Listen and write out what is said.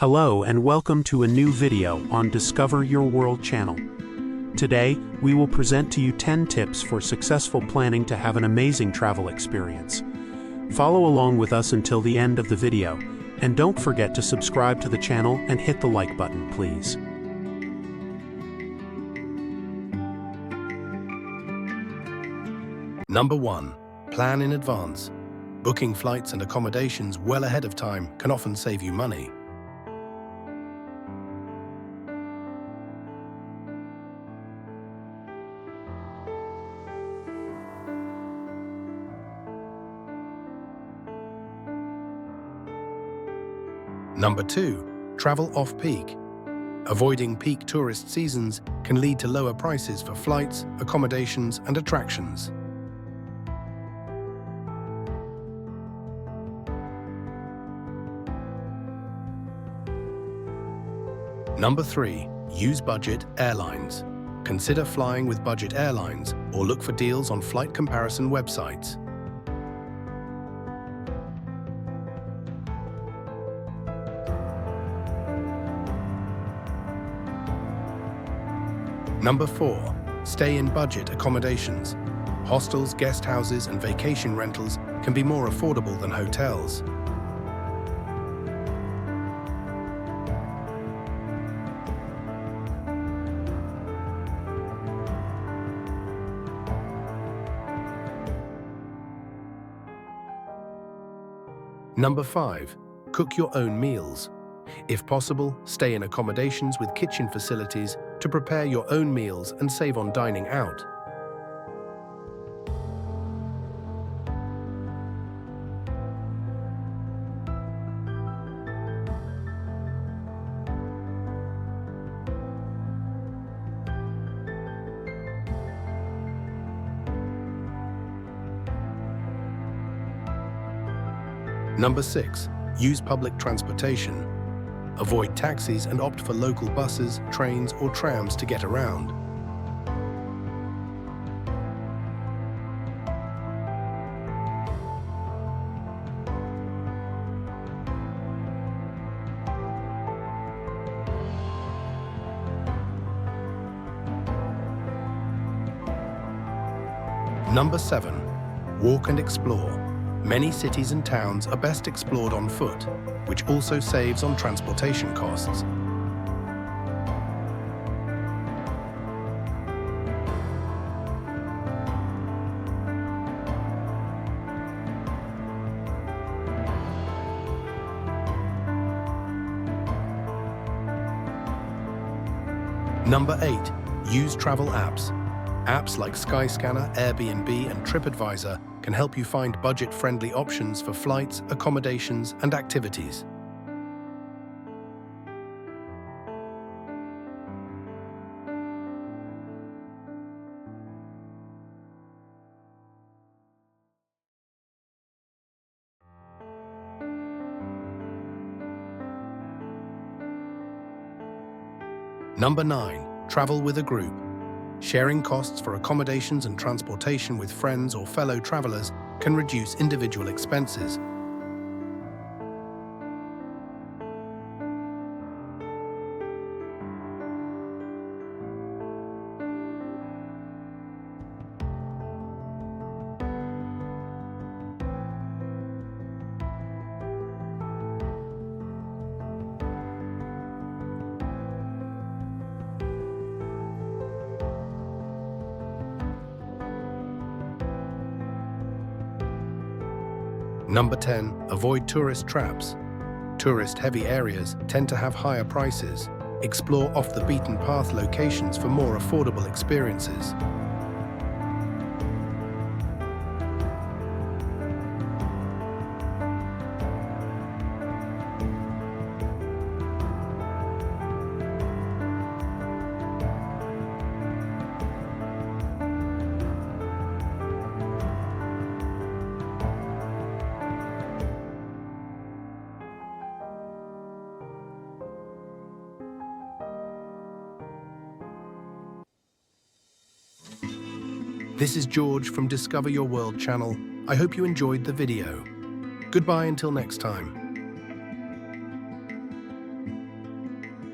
Hello and welcome to a new video on Discover Your World channel. Today, we will present to you 10 tips for successful planning to have an amazing travel experience. Follow along with us until the end of the video, and don't forget to subscribe to the channel and hit the like button, please. Number 1. Plan in advance. Booking flights and accommodations well ahead of time can often save you money. Number 2. Travel off-peak. Avoiding peak tourist seasons can lead to lower prices for flights, accommodations, and attractions. Number 3. Use budget airlines. Consider flying with budget airlines or look for deals on flight comparison websites. Number 4. Stay in budget accommodations. Hostels, guest houses, and vacation rentals can be more affordable than hotels. Number 5. Cook your own meals. If possible, stay in accommodations with kitchen facilities to prepare your own meals and save on dining out. Number 6. Use public transportation. Avoid taxis and opt for local buses, trains, or trams to get around. Number 7. Walk and explore. Many cities and towns are best explored on foot, which also saves on transportation costs. Number 8. Use travel apps. Apps like Skyscanner, Airbnb, and TripAdvisor can help you find budget-friendly options for flights, accommodations, and activities. Number 9. Travel with a group. Sharing costs for accommodations and transportation with friends or fellow travelers can reduce individual expenses. Number 10. Avoid tourist traps. Tourist-heavy areas tend to have higher prices. Explore off-the-beaten-path locations for more affordable experiences. This is George from Discover Your World channel. I hope you enjoyed the video. Goodbye until next time.